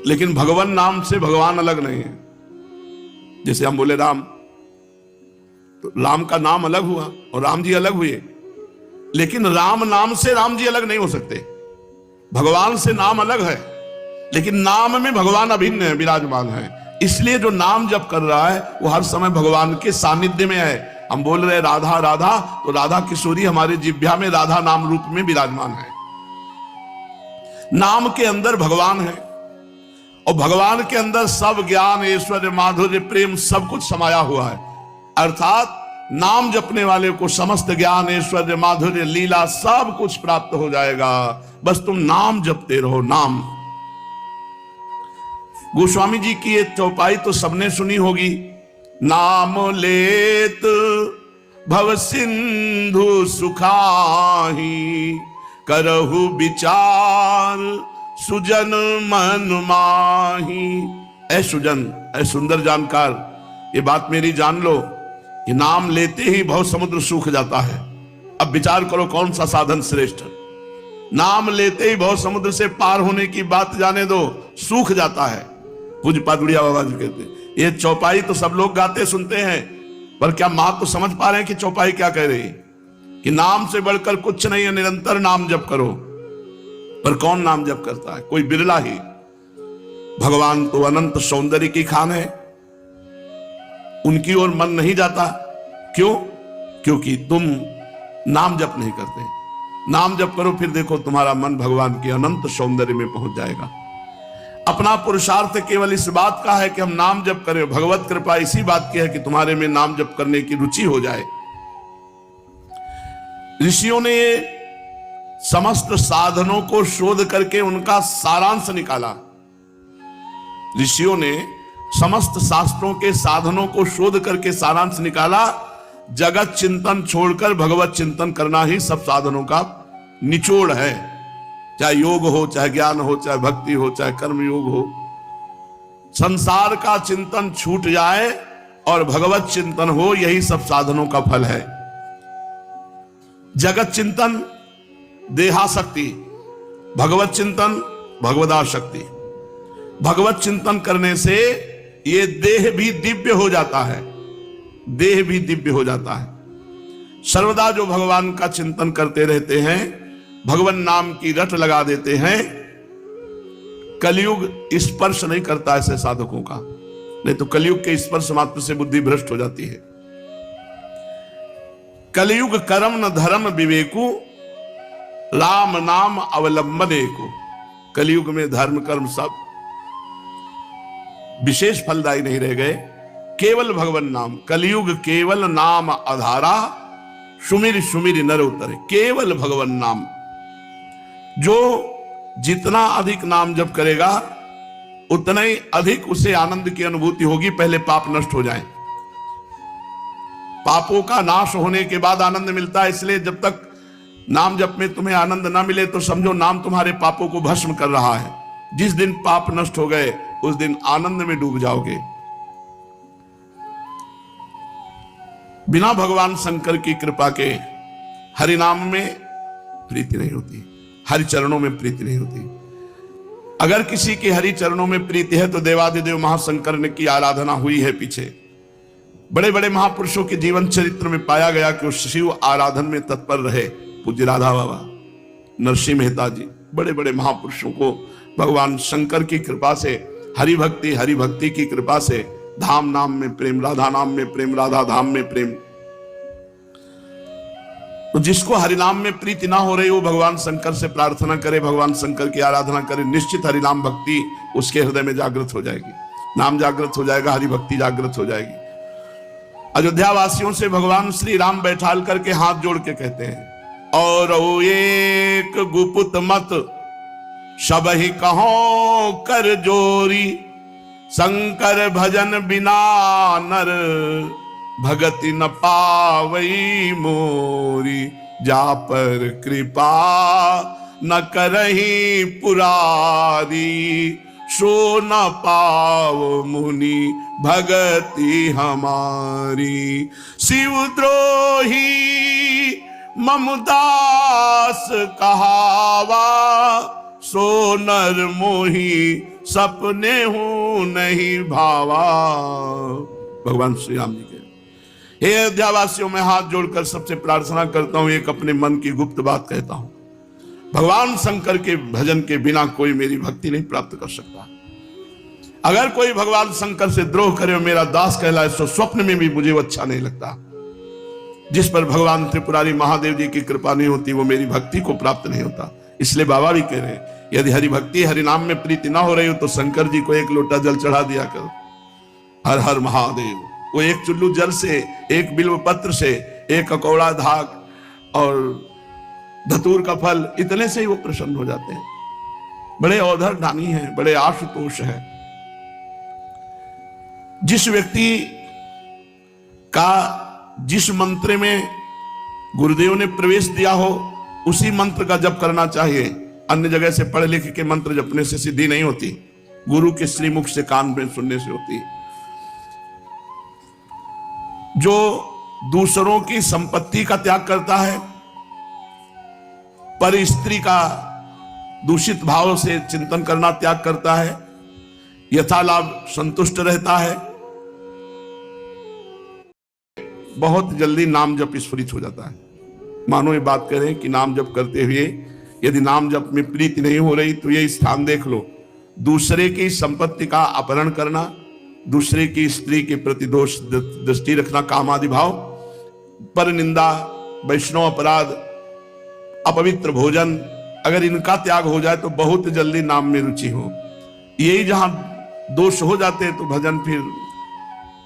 लेकिन भगवान नाम से भगवान अलग नहीं है। जैसे हम बोले राम, तो राम का नाम अलग हुआ और राम जी अलग हुए, लेकिन राम नाम से राम जी अलग नहीं हो सकते। भगवान से नाम अलग है, लेकिन नाम में भगवान अभिन्न है, विराजमान है। इसलिए जो नाम जप कर रहा है वो हर समय भगवान के सानिध्य में है। हम बोल रहे राधा राधा, तो राधा किशोरी हमारे जिह्वा में राधा नाम रूप में विराजमान है। नाम के अंदर भगवान है, और भगवान के अंदर सब ज्ञान, ऐश्वर्य, माधुर्य, प्रेम सब कुछ समाया हुआ है। अर्थात नाम जपने वाले को समस्त ज्ञान, ऐश्वर्य, माधुर्य, लीला सब कुछ प्राप्त हो जाएगा। बस तुम नाम जपते रहो। नाम, गोस्वामी जी की ये चौपाई तो सबने सुनी होगी। नाम लेत भव सिंधु सुखाही, करहु विचार सुजन मन माही। ऐ सुजन, ऐ सुंदर जानकार, ये बात मेरी जान लो कि नाम लेते ही भव समुद्र सूख जाता है। अब विचार करो कौन सा साधन श्रेष्ठ। नाम लेते ही भव समुद्र से पार होने की बात जाने दो, सूख जाता है। पूज्य पादुड़िया बाबा जी कहते हैं, ये चौपाई तो सब लोग गाते सुनते हैं, पर क्या मां तो समझ पा रहे हैं कि चौपाई क्या कह रही है? कि नाम से बढ़कर कुछ नहीं है, निरंतर नाम जप करो। पर कौन नाम जप करता है? कोई बिरला ही। भगवान तो अनंत सौंदर्य की खान है, उनकी ओर मन नहीं जाता। क्यों? क्योंकि तुम नाम जप नहीं करते। नाम जप करो, फिर देखो तुम्हारा मन भगवान के अनंत सौंदर्य में पहुंच जाएगा। अपना पुरुषार्थ केवल इस बात का है कि हम नाम जप करें। भगवत कृपा इसी बात की है कि तुम्हारे में नाम जप करने की रुचि हो जाए। ऋषियों ने समस्त साधनों को शोध करके उनका सारांश निकाला। ऋषियों ने समस्त शास्त्रों के साधनों को शोध करके सारांश निकाला। जगत चिंतन छोड़कर भगवत चिंतन करना ही सब साधनों का निचोड़ है। चाहे योग हो, चाहे ज्ञान हो, चाहे भक्ति हो, चाहे कर्म योग हो। संसार का चिंतन छूट जाए और भगवत चिंतन हो, यही सब साधनों का फल है। जगत चिंतन देहाशक्ति, भगवत चिंतन भगवदाशक्ति। भगवत चिंतन करने से ये देह भी दिव्य हो जाता है, देह भी दिव्य हो जाता है। सर्वदा जो भगवान का चिंतन करते रहते हैं, भगवान नाम की रट लगा देते हैं, कलयुग स्पर्श नहीं करता ऐसे साधकों का। नहीं तो कलयुग के स्पर्श मात्र से बुद्धि भ्रष्ट हो जाती है। कलयुग कर्म न धर्म विवेकु, राम नाम अवलंबने को। कलयुग में धर्म कर्म सब विशेष फलदायी नहीं रह गए, केवल भगवान नाम। कलयुग केवल नाम आधारा, सुमिर सुमिर नर उतरे। केवल भगवान नाम। जो जितना अधिक नाम जप करेगा उतना ही अधिक उसे आनंद की अनुभूति होगी। पहले पाप नष्ट हो जाए। पापों का नाश होने के बाद आनंद मिलता है। इसलिए जब तक नाम जप में तुम्हें आनंद ना मिले तो समझो नाम तुम्हारे पापों को भस्म कर रहा है। जिस दिन पाप नष्ट हो गए उस दिन आनंद में डूब जाओगे। बिना भगवान शंकर की कृपा के हरि नाम में प्रीति नहीं होती, हरि चरणों में प्रीति नहीं होती। अगर किसी के हरि चरणों में प्रीति है तो देवादिदेव महाशंकर ने की आराधना हुई है। पीछे बड़े बड़े महापुरुषों के जीवन चरित्र में पाया गया कि वो शिव आराधन में तत्पर रहे। पूज्य राधा बाबा, नरसिंह मेहता जी, बड़े बड़े महापुरुषों को भगवान शंकर की कृपा से, हरि भक्ति की कृपा से धाम नाम में प्रेम, राधा नाम में प्रेम, राधा धाम में प्रेम। तो जिसको हरिनाम में प्रीति ना हो रही वो भगवान शंकर से प्रार्थना करे, भगवान शंकर की आराधना करे, निश्चित हरिनाम भक्ति उसके हृदय में जागृत हो जाएगी। नाम जागृत हो जाएगा, हरि भक्ति जागृत हो जाएगी। अयोध्या वासियों से भगवान श्री राम बैठाल करके हाथ जोड़ के कहते हैं, और एक गुपुत मत सब ही कहो कर जोरी, शंकर भजन बिना नर भगति न पावई मोरी, जा पर कृपा न करही पुरारी, सो न पाव मुनि भगति हमारी। शिवद्रोही ममदास कहावा, सो नर मोही सपने हूं नहीं भावा। भगवान श्री राम जी के। हे अयोध्यावासियों, मैं हाथ जोड़कर सबसे प्रार्थना करता हूं, एक अपने मन की गुप्त बात कहता हूं। भगवान शंकर के भजन के बिना कोई मेरी भक्ति नहीं प्राप्त कर सकता। अगर कोई भगवान शंकर से द्रोह करे और मेरा दास कहलाए तो स्वप्न में भी मुझे वो अच्छा नहीं लगता। जिस पर भगवान त्रिपुरारी महादेव जी की कृपा नहीं होती वो मेरी भक्ति को प्राप्त नहीं होता। इसलिए बाबा भी कह रहे हैं, यदि हरि भक्ति हरि नाम में प्रीति ना हो रही हो तो शंकर जी को एक लोटा जल चढ़ा दिया करो। हर हर महादेव। वो एक चुल्लू जल से, एक बिल्व पत्र से, एक ककौड़ा धाक और धतूर का फल, इतने से ही वो प्रसन्न हो जाते हैं। बड़े औधर दानी हैं, बड़े आशुतोष हैं। जिस व्यक्ति का जिस मंत्र में गुरुदेव ने प्रवेश दिया हो उसी मंत्र का जप करना चाहिए। अन्य जगह से पढ़ लिख के मंत्र जपने से सिद्धि नहीं होती, गुरु के श्रीमुख से कान में सुनने से होती। जो दूसरों की संपत्ति का त्याग करता है, पर स्त्री का दूषित भाव से चिंतन करना त्याग करता है, यथालाभ संतुष्ट रहता है, बहुत जल्दी नाम जप स्फुरित हो जाता है। मानो ये बात करें कि नाम जप करते हुए यदि नाम जप में प्रीति नहीं हो रही तो ये स्थान देख लो। दूसरे की संपत्ति का अपहरण करना, दूसरे की स्त्री के प्रति दोष दृष्टि रखना, कामादि भाव, पर निंदा, वैष्णव अपराध, अपवित्र भोजन, अगर इनका त्याग हो जाए तो बहुत जल्दी नाम में रुचि हो। यही जहां दोष हो जाते हैं तो भजन फिर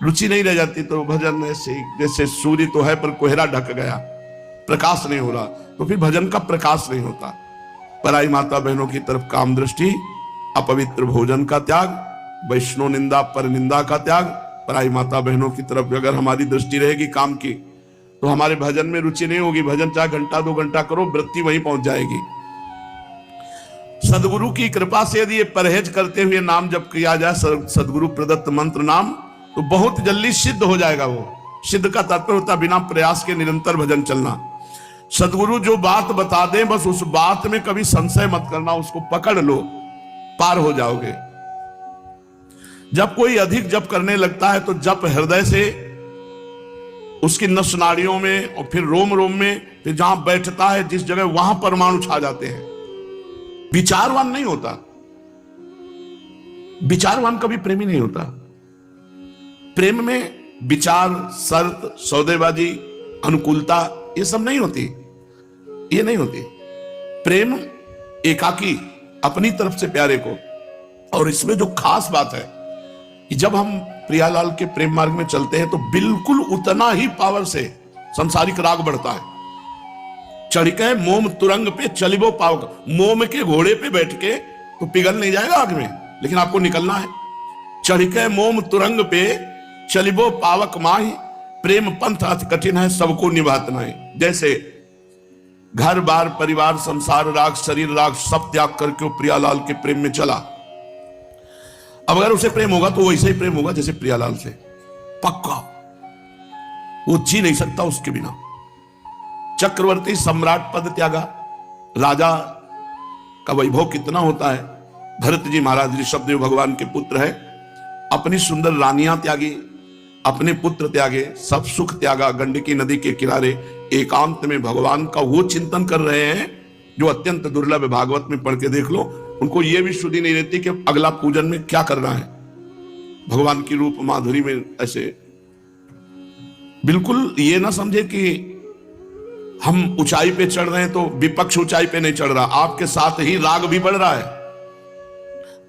रुचि नहीं रह जाती। तो भजन ऐसे जैसे सूर्य तो है पर कोहरा ढक गया, प्रकाश नहीं हो रहा, तो फिर भजन का प्रकाश नहीं होता। पराई माता बहनों की तरफ काम दृष्टि, अपवित्र भोजन का त्याग, वैष्णव निंदा, पर निंदा का त्याग, पराई माता बहनों की तरफ अगर हमारी दृष्टि रहेगी काम की तो हमारे भजन में रुचि नहीं होगी। भजन चाहे घंटा 2 घंटा करो, वृत्ति वहीं पहुंच जाएगी। सदगुरु की कृपा से यदि ये परहेज करते हुए नाम जप किया जाए, सदगुरु प्रदत्त मंत्र नाम, तो बहुत जल्दी सिद्ध हो जाएगा। वो सिद्ध का तात्पर्य होता है बिना प्रयास के निरंतर भजन चलना। सदगुरु जो बात बता दें बस उस बात में कभी संशय मत करना, उसको पकड़ लो, पार हो जाओगे। जब कोई अधिक जप करने लगता है तो जप हृदय से उसकी नस नाड़ियों में और फिर रोम रोम में, फिर जहां बैठता है जिस जगह वहां परमाणु छा जाते हैं। विचारवान नहीं होता, विचारवान कभी प्रेमी नहीं होता। प्रेम में विचार, शर्त, सौदेबाजी, अनुकूलता ये सब नहीं होती, ये नहीं होती। प्रेम एकाकी, अपनी तरफ से प्यारे को। और इसमें जो खास बात है कि जब हम प्रियालाल के प्रेम मार्ग में चलते हैं तो बिल्कुल उतना ही पावर से संसारिक राग बढ़ता है। चढ़के मोम तुरंग पे चलिबो पावक, मोम के घोड़े पे बैठ के तो पिघल नहीं जाएगा आग में, लेकिन आपको निकलना है। चढ़के मोम तुरंग पे चलिबो पावक माही, प्रेम पंथ अति कठिन है सबको निभातना है। जैसे घर बार परिवार संसार राग शरीर राग सब त्याग करके वो प्रियालाल के प्रेम में चला। अब अगर उसे प्रेम होगा तो वैसे ही प्रेम होगा जैसे प्रियालाल से, पक्का। वो जी नहीं सकता उसके बिना। चक्रवर्ती सम्राट पद त्यागा, राजा का वैभव कितना होता है। भरत जी महाराज ऋषभदेव भगवान के पुत्र है, अपनी सुंदर रानियां त्यागी, अपने पुत्र त्यागे, सब सुख त्यागा, गंडकी नदी के किनारे एकांत में भगवान का वो चिंतन कर रहे हैं जो अत्यंत दुर्लभ है। भागवत में पढ़ के देख लो, उनको ये भी शुद्धि नहीं रहती कि अगला पूजन में क्या करना है। भगवान की रूप माधुरी में ऐसे बिल्कुल ये ना समझे कि हम ऊंचाई पे चढ़ रहे हैं तो विपक्ष ऊंचाई पे नहीं चढ़ रहा, आपके साथ ही राग भी बढ़ रहा है।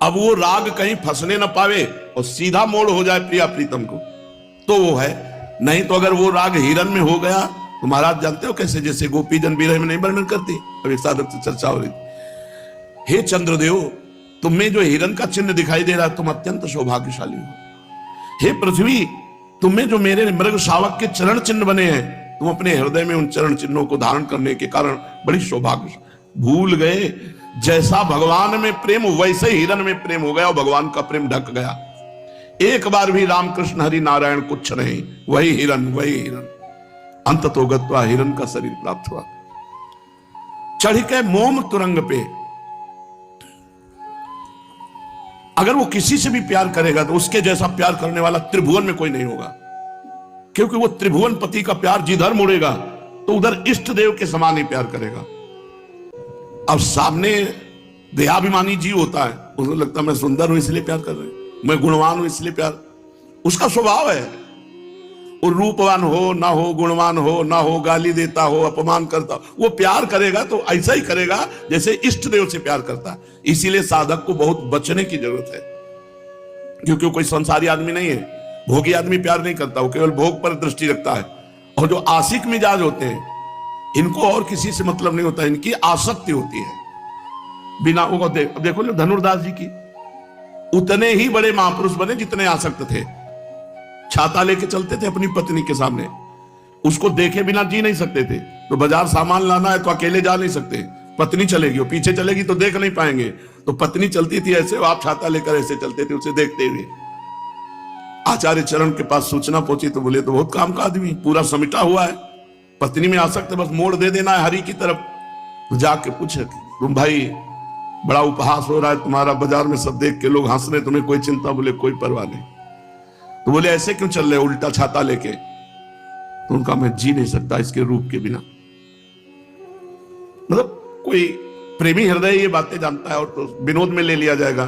अब वो राग कहीं फंसने ना पावे और सीधा मोड़ हो जाए प्रिया प्रीतम को, तो वो है। नहीं तो अगर वो राग हिरन में हो गया तो महाराज जानते हो कैसे, जैसे गोपी जन विरह में नहीं वर्णन करती, अब एक साधक से चर्चा हो रही। हे चंद्रदेव, तुम्हें जो हिरन का चिन्ह दिखाई दे रहा है तुम अत्यंत सौभाग्यशाली हो। हे पृथ्वी, तुम्हें जो मेरे मृग शावक के चरण चिन्ह बने हैं, तुम अपने हृदय में उन चरण चिन्हों को धारण करने के कारण बड़ी सौभाग्य। भूल गए जैसा भगवान में प्रेम वैसे हिरन में प्रेम हो गया और भगवान का प्रेम ढक गया। एक बार भी रामकृष्ण हरि नारायण कुछ नहीं, वही हिरन वही हिरन। अंत तो गत्वा हिरन का शरीर प्राप्त हुआ। चढ़ के मोम तुरंग पे, अगर वो किसी से भी प्यार करेगा तो उसके जैसा प्यार करने वाला त्रिभुवन में कोई नहीं होगा, क्योंकि वो त्रिभुवन पति का प्यार जिधर मुड़ेगा तो उधर इष्ट देव के समान ही प्यार करेगा। अब सामने देहाभिमानी जीव होता है, उसको लगता है मैं सुंदर हूं इसलिए प्यार कर रहे हैं, मैं गुणवान हूं इसलिए प्यार, उसका स्वभाव है। वो रूपवान हो ना हो, गुणवान हो ना हो, गाली देता हो, अपमान करता हो, वो प्यार करेगा तो ऐसा ही करेगा जैसे इष्ट देव से प्यार करता है। इसीलिए साधक को बहुत बचने की जरूरत है, क्योंकि वो कोई संसारी आदमी नहीं है। भोगी आदमी प्यार नहीं करता, वो केवल भोग पर दृष्टि रखता है। और जो आशिक मिजाज होते हैं, इनको और किसी से मतलब नहीं होता, इनकी आसक्ति होती है बिना वो देखो ना धनुर्दास जी की, उतने ही बड़े महापुरुष बने जितने आसक्त थे। छाता लेके चलते थे अपनी पत्नी के सामने, उसको देखे बिना जी नहीं सकते थे। तो बाजार सामान लाना है तो अकेले जा नहीं सकते, पत्नी चलेगी, वो पीछे चलेगी तो देख नहीं पाएंगे, तो पत्नी चलती थी ऐसे, आप छाता लेकर ऐसे चलते थे उसे देखते हुए। आचार्य चरण के पास सूचना पहुंची तो बोले तो बहुत काम का आदमी, पूरा समिटा हुआ है, पत्नी में आसक्त है, बस मोड़ दे देना है हरि की तरफ। तो जाके पूछे तुम भाई बड़ा उपहास हो रहा है तुम्हारा, बाजार में सब देख के लोग हंस रहे, तुम्हें कोई चिंता? बोले कोई परवाह नहीं। तो बोले ऐसे क्यों चल रहे उल्टा छाता लेके? तो उनका मैं जी नहीं सकता इसके रूप के बिना। मतलब कोई प्रेमी हृदय ये बातें जानता है और तो विनोद में ले लिया जाएगा,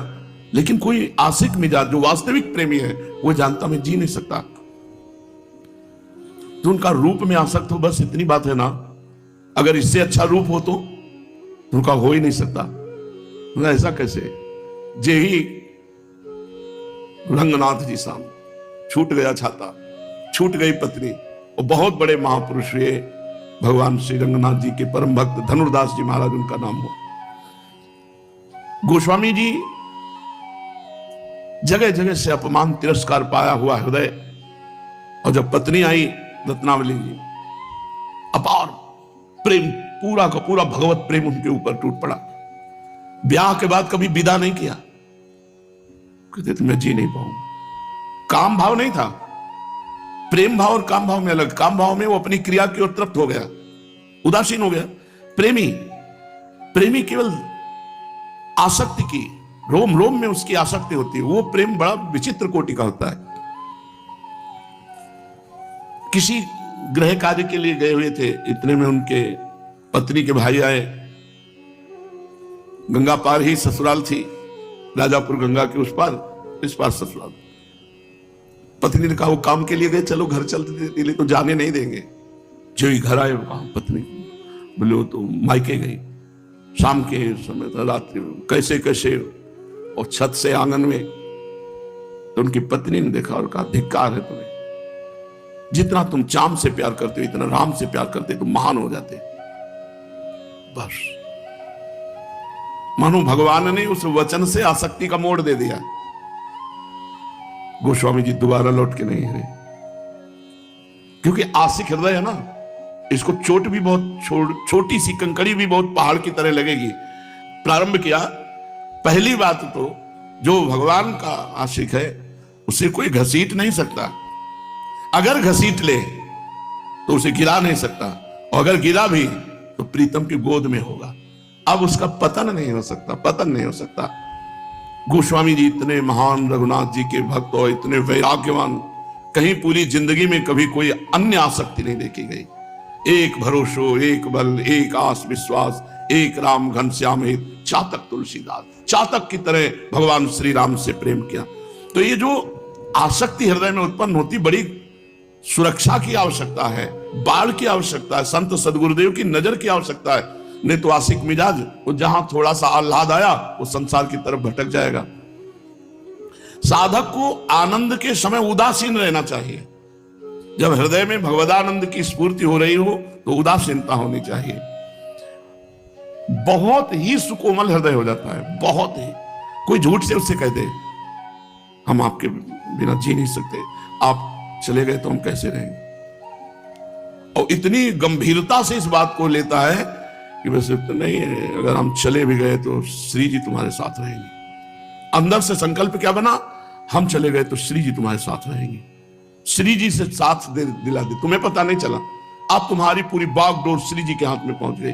लेकिन कोई आशिक मिजाज जो वास्तविक प्रेमी है वो जानता मैं जी नहीं सकता। तो उनका रूप में आसक्त हो, बस इतनी बात है ना। अगर इससे अच्छा रूप हो तो उनका हो ही नहीं सकता। ऐसा कैसे? जे ही रंगनाथ जी सामने छूट गया छाता, छूट गई पत्नी, और बहुत बड़े महापुरुष हुए भगवान श्री रंगनाथ जी के परम भक्त धनुर्दास जी महाराज उनका नाम हुआ। गोस्वामी जी जगह जगह से अपमान तिरस्कार पाया हुआ हृदय, और जब पत्नी आई रत्नावली जी, अपार प्रेम, पूरा का पूरा भगवत प्रेम उनके ऊपर टूट पड़ा। ब्याह के बाद कभी विदा नहीं किया, कहते थे मैं जी नहीं पाऊंगा। काम भाव नहीं था, प्रेम भाव और काम भाव में अलग। काम भाव में वो अपनी क्रिया की ओर तृप्त हो गया, उदासीन हो गया। प्रेमी केवल आसक्ति की, रोम रोम में उसकी आसक्ति होती है। वो प्रेम बड़ा विचित्र कोटि का होता है। किसी गृह कार्य के लिए गए हुए थे, इतने में उनके पत्नी के भाई आए। गंगा पार ही ससुराल थी, राजापुर गंगा के उस पार, इस पार ससुराल। पत्नी ने कहा वो काम के लिए गए, चलो घर चलते थे, तो जाने नहीं देंगे। जो ही घर आए कहा पत्नी, बोले वो तो मायके गई, शाम के समय था, रात्रि कैसे कैसे, और छत से आंगन में। तो उनकी पत्नी ने देखा और कहा धिक्कार है तुम्हें, जितना तुम चाम से प्यार करते हो इतना राम से प्यार करते तुम महान हो जाते। बस मानो भगवान ने उस वचन से आसक्ति का मोड़ दे दिया। गोस्वामी जी दोबारा लौट के नहीं है, क्योंकि आशिक हृदय है ना, इसको चोट भी बहुत छोटी सी कंकड़ी भी बहुत पहाड़ की तरह लगेगी। प्रारंभ किया, पहली बात तो जो भगवान का आशिक है उसे कोई घसीट नहीं सकता। अगर घसीट ले तो उसे गिरा नहीं सकता, और अगर गिरा भी तो प्रीतम की गोद में होगा। अब उसका पतन नहीं हो सकता, पतन नहीं हो सकता। गोस्वामी जी इतने महान रघुनाथ जी के भक्त और इतने वैराग्यवान, कहीं पूरी जिंदगी में कभी कोई अन्य आसक्ति नहीं देखी गई। एक भरोसो, एक बल, एक आस विश्वास, एक राम घनश्याम हित, चातक तुलसीदास, चातक की तरह भगवान श्री राम से प्रेम किया। तो ये जो आसक्ति हृदय में उत्पन्न होती, बड़ी सुरक्षा की आवश्यकता है, बाढ़ की आवश्यकता है, संत सदगुरुदेव की नजर की आवश्यकता है। नहीं तो आशिक मिजाज वो जहां थोड़ा सा आह्लाद आया वो संसार की तरफ भटक जाएगा। साधक को आनंद के समय उदासीन रहना चाहिए। जब हृदय में भगवदानंद की स्फूर्ति हो रही हो तो उदासीनता होनी चाहिए। बहुत ही सुकोमल हृदय हो जाता है, बहुत ही। कोई झूठ से उससे कह दे हम आपके बिना जी नहीं सकते, आप चले गए तो हम कैसे रहेंगे, और इतनी गंभीरता से इस बात को लेता है कि वैसे तो नहीं है, अगर हम चले भी गए तो श्री जी तुम्हारे साथ रहेंगे। अंदर से संकल्प क्या बना, हम चले गए तो श्री जी तुम्हारे साथ रहेंगे। श्री जी से साथ दिला दे, तुम्हें पता नहीं चला, आप तुम्हारी पूरी बागडोर श्री जी के हाथ में पहुंच गई।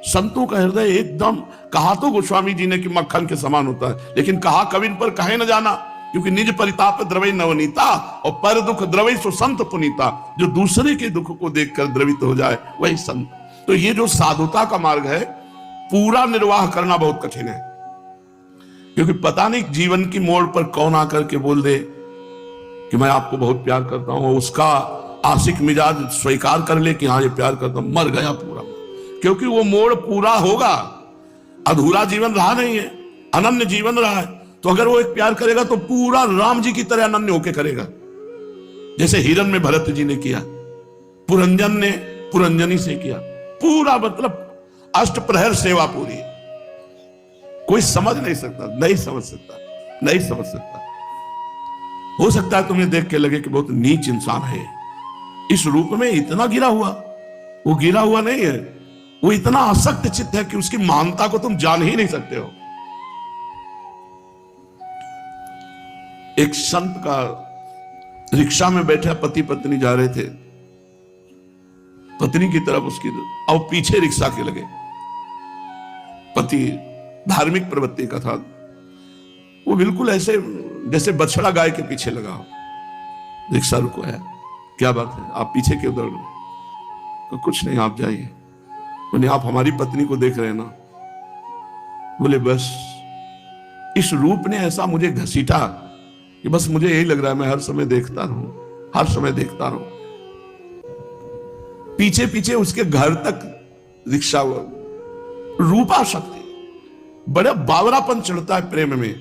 संतों का हृदय एकदम, कहा तो गोस्वामी जी ने कि मक्खन के समान होता है, लेकिन कहा कविन पर कहे न जाना, क्योंकि निज परिताप द्रवै नवनीता और पर दुख द्रवै सो संत पुनीता। जो दूसरे के दुख को देखकर द्रवित हो जाए वही संत। तो ये जो साधुता का मार्ग है, पूरा निर्वाह करना बहुत कठिन है, क्योंकि पता नहीं जीवन की मोड़ पर कौन आकर के बोल दे कि मैं आपको बहुत प्यार करता हूं, उसका आशिक मिजाज स्वीकार कर ले कि हाँ ये प्यार करता हूं, मर गया पूरा। क्योंकि वो मोड़ पूरा होगा, अधूरा जीवन रहा नहीं है, अनन्य जीवन रहा है। तो अगर वो एक प्यार करेगा तो पूरा राम जी की तरह अनन्य होके करेगा, जैसे हिरन में भरत जी ने किया, पुरंजन ने पुरंजनी से किया, पूरा मतलब अष्ट प्रहर सेवा पूरी। कोई समझ नहीं सकता, नहीं समझ सकता, नहीं समझ सकता। हो सकता है तुम्हें देख के लगे कि बहुत नीच इंसान है, इस रूप में इतना गिरा हुआ। वो गिरा हुआ नहीं है, वो इतना आसक्त चित्त है कि उसकी महानता को तुम जान ही नहीं सकते हो। एक संत का रिक्शा में बैठा पति पत्नी जा रहे थे, पत्नी की तरफ उसकी और पीछे रिक्शा के लगे। पति धार्मिक प्रवृत्ति का था, वो बिल्कुल ऐसे जैसे बछड़ा गाय के पीछे लगा हो। रिक्शा रुकवाया, क्या बात है, आप पीछे क्यों दौड़ रहे? तो कुछ नहीं, आप जाइए। बोले आप हमारी पत्नी को देख रहे हैं ना? बोले बस इस रूप ने ऐसा मुझे घसीटा कि बस मुझे यही लग रहा है मैं हर समय देखता रहूं, हर समय देखता रहूं। पीछे पीछे उसके घर तक रिक्शा हुआ। रूपा शक्ति, बड़ा बावरापन चढ़ता है प्रेम में,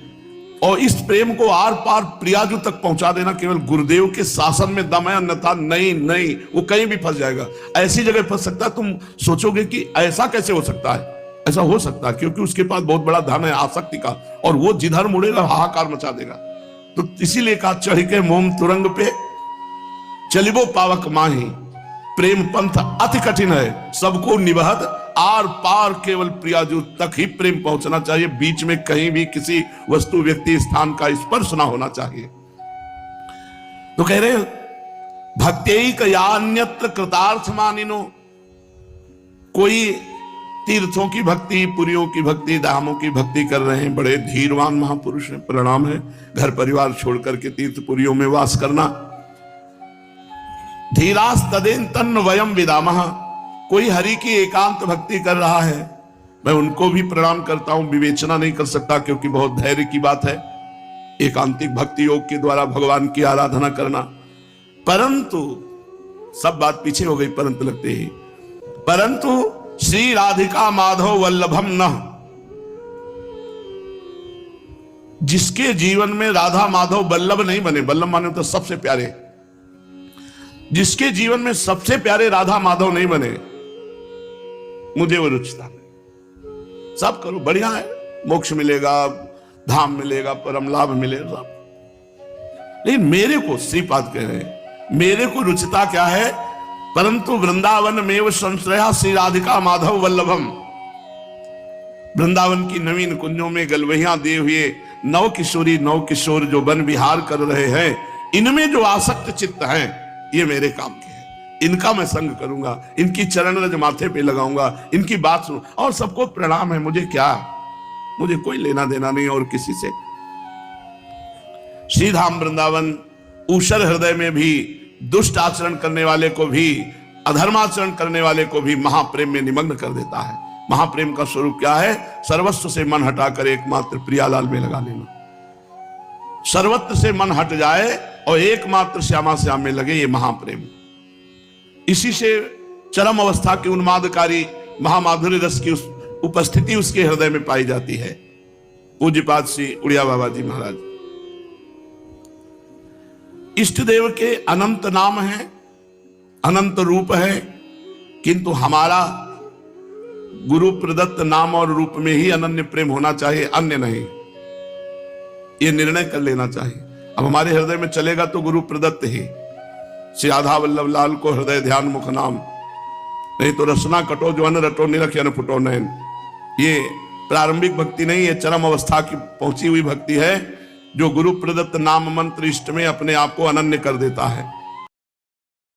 और इस प्रेम को आर पार प्रियाजू तक पहुंचा देना केवल गुरुदेव के शासन में दम है, अन्यथा नहीं नहीं, वो कहीं भी फंस जाएगा। ऐसी जगह फंस सकता है, तुम सोचोगे कि ऐसा कैसे हो सकता है। ऐसा हो सकता है क्योंकि उसके पास बहुत बड़ा धन है आसक्ति का, और वो जिधर मुड़ेगा हाहाकार मचा देगा। तो इसीलिए कहा चढ़ के मोम तुरंग पे चलिबो पावक माही, प्रेम पंथ अति कठिन है, सबको निबहत आर पार केवल प्रियाजू तक ही प्रेम पहुंचना चाहिए। बीच में कहीं भी किसी वस्तु व्यक्ति स्थान का स्पर्श ना होना चाहिए। तो कह रहे भक्त्यैक यान्यत्र कृतार्थ मानिनो, कोई तीर्थों की भक्ति, पुरियों की भक्ति, धामों की भक्ति कर रहे हैं, बड़े धीरवान महापुरुष हैं, प्रणाम है। घर परिवार छोड़कर के तीर्थ पुरियों में वास करना। धीरास तदेन तन्न वयम विदामः, कोई हरि की एकांत भक्ति कर रहा है, मैं उनको भी प्रणाम करता हूं। विवेचना नहीं कर सकता क्योंकि बहुत धैर्य की बात है एकांतिक भक्ति योग के द्वारा भगवान की आराधना करना। परंतु सब बात पीछे हो गई, परंतु लगते ही, परंतु श्री राधिका माधव वल्लभम न, जिसके जीवन में राधा माधव वल्लभ नहीं बने, वल्लभ माने तो सबसे प्यारे, जिसके जीवन में सबसे प्यारे राधा माधव नहीं बने, मुझे वो रुचता नहीं। सब करो बढ़िया है, मोक्ष मिलेगा, धाम मिलेगा, परम लाभ मिलेगा सब, लेकिन मेरे को श्रीपाद कह रहे हैं, मेरे को रुचिता क्या है? परंतु वृंदावन में संश्रया श्री राधिका माधव वल्लभम, वृंदावन की नवीन कुंजों में गलवहियां दिए हुए नव किशोरी नव किशोर जो वन विहार कर रहे हैं, इनमें जो आसक्त चित्त हैं, ये मेरे काम के हैं, इनका मैं संग करूंगा, इनकी चरण रज माथे पे लगाऊंगा, इनकी बात सुन, और सबको प्रणाम है, मुझे क्या, मुझे कोई लेना देना नहीं और किसी से। श्रीधाम वृंदावन ऊषर हृदय में भी दुष्ट आचरण करने वाले को भी, अधर्माचरण करने वाले को भी महाप्रेम में निमग्न कर देता है। महाप्रेम का स्वरूप क्या है? सर्वस्व से मन हटाकर एकमात्र प्रियालाल में लगा लेना। सर्वत्र से मन हट जाए और एकमात्र श्यामा श्याम में लगे, ये महाप्रेम। इसी से चरम अवस्था की उन्मादकारी महामाधुर्य रस की उपस्थिति उसके हृदय में पाई जाती है। पूज्यपाद श्री उड़िया बाबा जी महाराज, इष्ट देव के अनंत नाम है, अनंत रूप है, किंतु हमारा गुरु प्रदत्त नाम और रूप में ही अनन्य प्रेम होना चाहिए, अन्य नहीं। ये निर्णय कर लेना चाहिए। अब हमारे हृदय में चलेगा तो गुरु प्रदत्त ही, श्री राधा वल्लभ लाल को हृदय ध्यान मुख नाम, नहीं तो रसना कटो जो अन रटो निरख अन फुटो नयन। ये प्रारंभिक भक्ति नहीं, ये चरम अवस्था की पहुंची हुई भक्ति है, जो गुरु प्रदत्त नाम मंत्र इष्ट में अपने आप को अनन्य कर देता है।